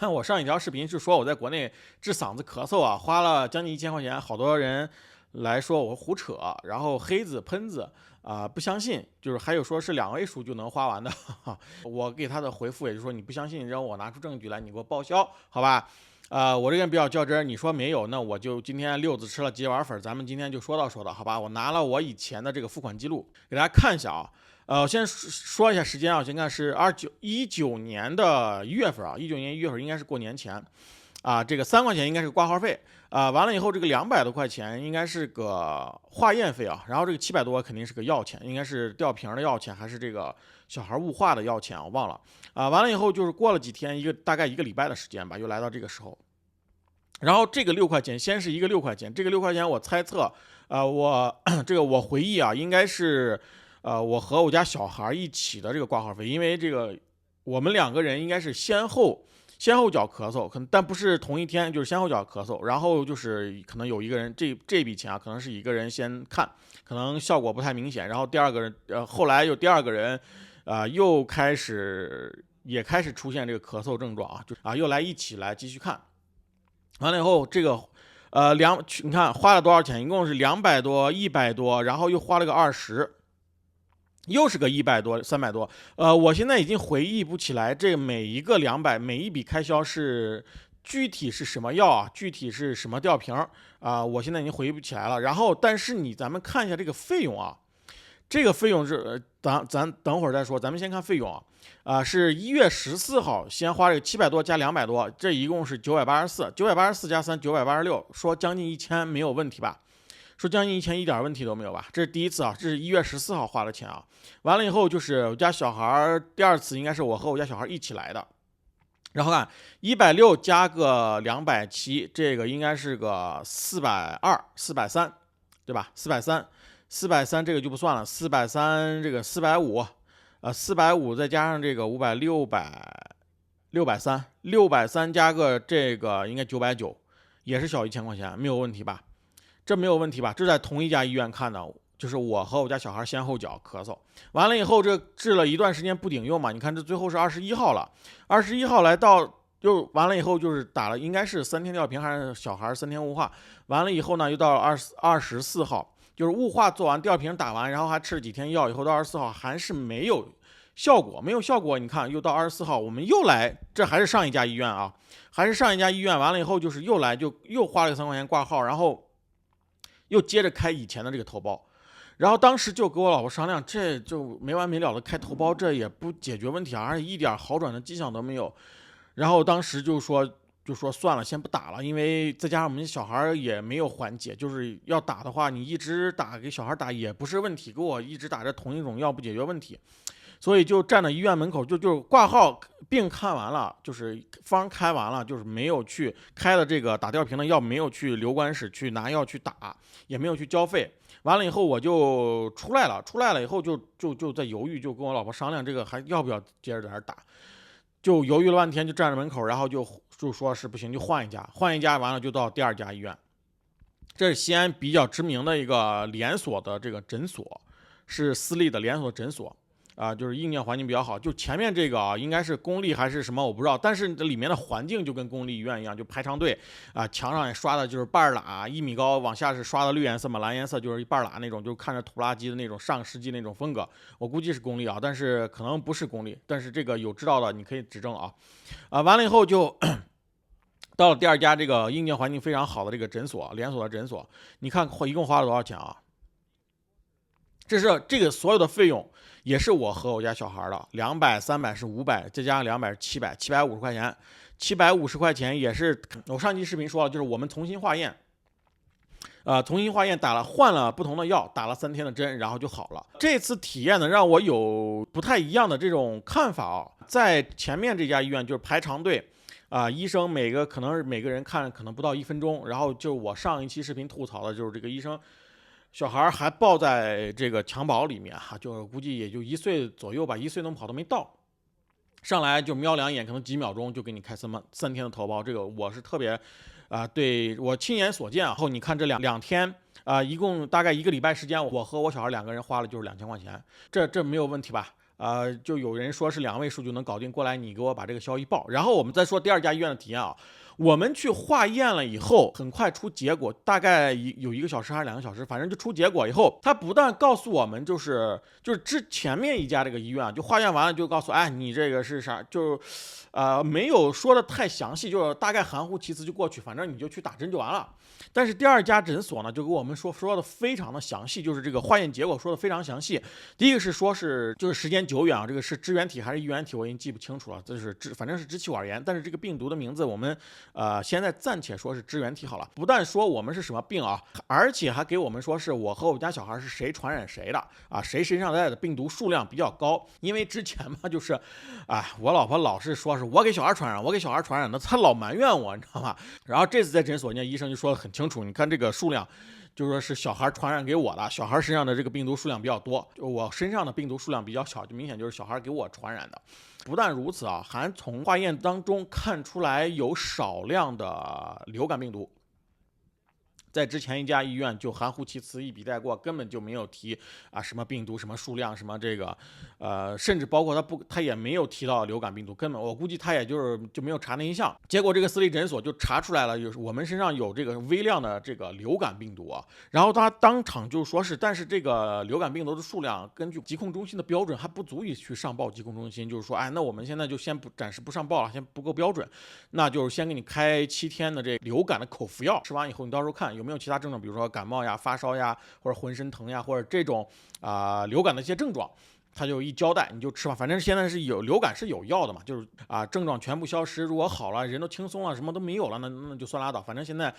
看我上一条视频是说我在国内治嗓子咳嗽啊，花了将近1000块钱，好多人来说我胡扯，然后黑子喷子不相信，就是还有说是2位数就能花完的，我给他的回复也就是说你不相信，让我拿出证据来，你给我报销，好吧？我这个人比较较真，你说没有，那我就今天六子吃了几碗粉，咱们今天就说道，好吧？我拿了我以前的这个付款记录给大家看一下啊。我先说一下时间啊，先看是19年的1月份啊，19年1月份应该是过年前啊，这个3块钱应该是挂号费啊，完了以后这个200多块钱应该是个化验费啊，然后这个700多肯定是个药钱，应该是吊瓶的药钱还是这个小孩雾化的药钱，我忘了啊。完了以后就是过了几天，大概1个礼拜的时间吧，又来到这个时候。然后这个6块钱，先是一个6块钱，这个6块钱我猜测，我回忆啊，应该是我和我家小孩一起的这个挂号费，因为这个我们2个人应该是先后脚咳嗽，但不是同一天，就是先后脚咳嗽，然后就是可能有一个人这笔钱啊，可能是一个人先看，可能效果不太明显，然后第二个人后来有第二个人又开始出现这个咳嗽症状啊，又来一起来继续看。完了以后，这个你看花了多少钱？一共是200多、100多，然后又花了个20，又是个100多、300多。我现在已经回忆不起来这每一个200，每一笔开销是具体是什么药啊，具体是什么吊瓶啊，我现在已经回忆不起来了。然后，但是咱们看一下这个费用啊。这个费用是咱等会儿再说，咱们先看费用是1月14号先花这个700多加200多，这一共是984，984加3 986，说将近1000没有问题吧？说将近1000一点问题都没有吧？这是第一次啊，这是1月14号花的钱啊。完了以后就是我家小孩第二次应该是我和我家小孩一起来的，然后看160加个270，这个应该是个420、430，对吧？430这个就不算了，430这个450，450再加上这个500，630加个这个应该990，也是小1000块钱，没有问题吧？这没有问题吧？这在同一家医院看的，就是我和我家小孩先后脚咳嗽，完了以后这治了一段时间不顶用嘛，你看这最后是21号了，21号来到。又完了以后就是打了，应该是3天吊瓶还是小孩3天雾化，完了以后呢又到了24号。就是雾化做完，吊瓶打完，然后还吃了几天药，以后到24号还是没有效果，你看又到24号，我们又来，这还是上一家医院啊，完了以后就是又来就又花了3块钱挂号，然后又接着开以前的这个头孢，然后当时就跟我老婆商量，这就没完没了的开头孢，这也不解决问题而且一点好转的迹象都没有，然后当时就说算了，先不打了，因为再加上我们小孩也没有缓解，就是要打的话，你一直打给小孩打也不是问题，给我一直打着同一种药不解决问题，所以就站在医院门口，就挂号，病看完了，就是方开完了，就是没有去开了这个打吊瓶的药，没有去留观室去拿药去打，也没有去交费。完了以后我就出来了以后就在犹豫，就跟我老婆商量这个还要不要接着在这打。就犹豫了半天，就站在门口，然后就说是不行，就换一家，完了就到第2家医院。这是西安比较知名的一个连锁的这个诊所，是私立的连锁诊所就是硬件环境比较好。就前面这个应该是公立还是什么我不知道，但是这里面的环境就跟公立医院一样，就排长队墙上也刷的就是半拉1米高，往下是刷的绿颜色嘛，蓝颜色就是一半拉那种，就看着土不拉几的那种上世纪那种风格。我估计是公立但是可能不是公立，但是这个有知道的你可以指正完了以后就到了第2家这个硬件环境非常好的这个诊所，连锁的诊所，你看一共花了多少钱啊？这是这个所有的费用，也是我和我家小孩的，200、300是500，再加上200是700，750块钱，750块钱也是我上期视频说了，就是我们重新化验。换了不同的药，打了3天的针，然后就好了。这次体验呢，让我有不太一样的这种看法在前面这家医院就是排长队医生可能每个人看可能不到1分钟，然后就我上一期视频吐槽的就是这个医生小孩还抱在这个襁褓里面就估计也就1岁左右吧，1岁能跑都没到。上来就瞄2眼，可能几秒钟就给你开3天的头孢，这个我是特别对我亲眼所见后你看这两天一共大概1个礼拜时间，我和我小孩2个人花了就是2000块钱，这没有问题吧？就有人说是2位数就能搞定，过来你给我把这个消息报。然后我们再说第2家医院的体验啊，我们去化验了以后，很快出结果，大概有1个小时还是2个小时，反正就出结果以后，他不但告诉我们就是前面一家这个医院就化验完了就告诉，哎，你这个是啥，就没有说的太详细，就是大概含糊其辞就过去，反正你就去打针就完了。但是第2家诊所呢，就给我们说的非常的详细，就是这个化验结果说的非常详细。第一个是说就是时间久远啊，这个是支原体还是衣原体，我已经记不清楚了，反正是支气管炎，但是这个病毒的名字我们现在暂且说是支原体好了。不但说我们是什么病啊，而且还给我们说是我和我家小孩是谁传染谁的啊，谁身上带的病毒数量比较高。因为之前嘛，就是我老婆老是说是我给小孩传染的，她老埋怨我，你知道吗？然后这次在诊所，人家医生就说得很清楚，你看这个数量。就说是小孩传染给我的，小孩身上的这个病毒数量比较多，就我身上的病毒数量比较小，就明显就是小孩给我传染的。不但如此啊，还从化验当中看出来有少量的流感病毒。在之前一家医院就含糊其辞一笔带过，根本就没有提什么病毒什么数量什么这个甚至包括他也没有提到流感病毒，根本我估计他也就没有查那一项。结果这个私立诊所就查出来了，我们身上有这个微量的这个流感病毒啊。然后他当场就说是，但是这个流感病毒的数量根据疾控中心的标准还不足以去上报疾控中心，就是说那我们现在就暂时不上报了，先不够标准，那就是先给你开7天的这流感的口服药，吃完以后你到时候看有没有其他症状，比如说感冒呀、发烧呀，或者浑身疼呀，或者这种流感的一些症状，他就一交代你就吃吧。反正现在是有流感是有药的嘛，就是症状全部消失，如果好了，人都轻松了，什么都没有了，那就算拉倒。反正现在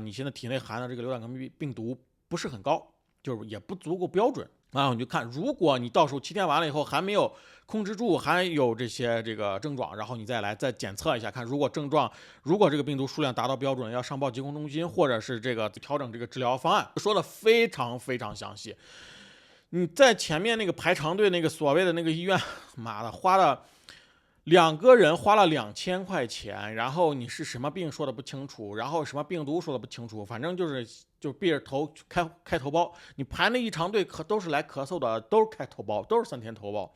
你现在体内含的这个流感病毒不是很高，就是也不足够标准。然后你就看，如果你到时候7天完了以后还没有控制住，还有这个症状，然后你再检测一下，看如果这个病毒数量达到标准，要上报疾控中心，或者是这个调整这个治疗方案，说的非常非常详细。你在前面那个排长队那个所谓的那个医院，妈的花了2个人花了2000块钱，然后你是什么病说的不清楚，然后什么病毒说的不清楚，反正就闭着头开头孢。你排那一长队都是来咳嗽的，都是开头孢，都是3天头孢。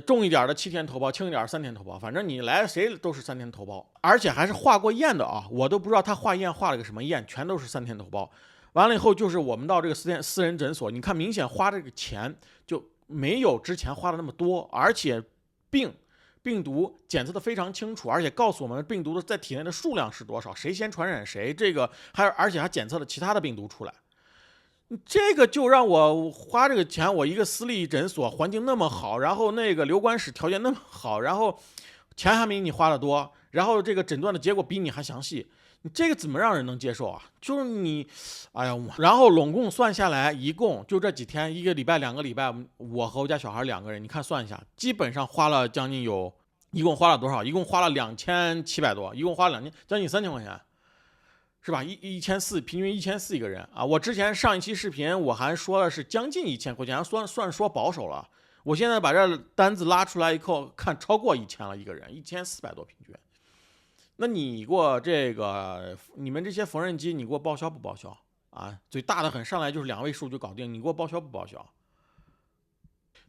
重一点的7天头孢，轻一点3天头孢，反正你来谁都是3天头孢，而且还是化过验的啊！我都不知道他化验化了个什么验，全都是3天头孢。完了以后，就是我们到这个私人诊所，你看明显花这个钱就没有之前花的那么多，而且病毒检测的非常清楚，而且告诉我们病毒的在体内的数量是多少，谁先传染谁，这个而且还检测了其他的病毒出来。这个就让我花这个钱，我一个私立诊所环境那么好，然后那个留观室条件那么好，然后钱还没你花的多，然后这个诊断的结果比你还详细，你这个怎么让人能接受啊？就是你，然后拢共算下来，一共就这几天，1个礼拜2个礼拜，我和我家小孩2个人，你看算一下，基本上花了将近一共花了多少？一共花了2700多，一共花了将近3000块钱。是吧？1400，平均1400一个人啊！我之前上一期视频我还说的是将近1000块钱，算说保守了。我现在把这单子拉出来以后，看超过1000了一个人，1400多平均。那你给我你们这些缝纫机，你给我报销不报销啊？最大的很，上来就是2位数就搞定，你给我报销不报销？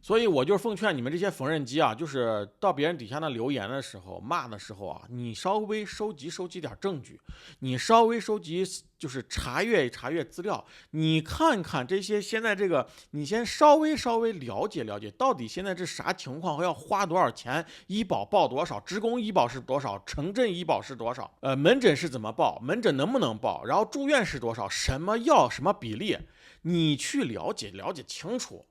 所以我就是奉劝你们这些缝纫机啊，就是到别人底下那留言的时候、骂的时候啊，你稍微收集点证据，你稍微收集就是查阅资料，你看看这些现在这个，你先稍微了解到底现在这啥情况，要花多少钱，医保报多少，职工医保是多少，城镇医保是多少，门诊是怎么报，门诊能不能报，然后住院是多少，什么药什么比例，你去了解清楚。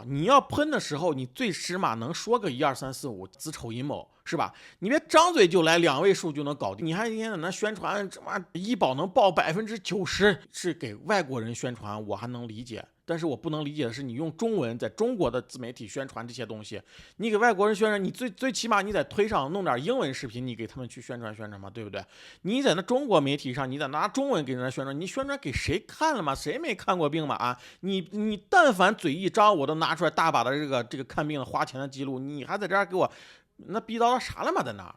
你要喷的时候，你最起码能说个1、2、3、4、5，子丑寅卯，是吧？你别张嘴就来2位数就能搞定，你还一天在那宣传什么医保能报90%，是给外国人宣传，我还能理解。但是我不能理解的是，你用中文在中国的自媒体宣传这些东西，你给外国人宣传，你最起码你在推上弄点英文视频，你给他们去宣传嘛，对不对？你在那中国媒体上，你在拿中文给人家宣传，你宣传给谁看了嘛？谁没看过病嘛？你但凡嘴一张，我都拿出来大把的这个看病的花钱的记录，你还在这儿给我那逼叨啥了嘛？在那儿。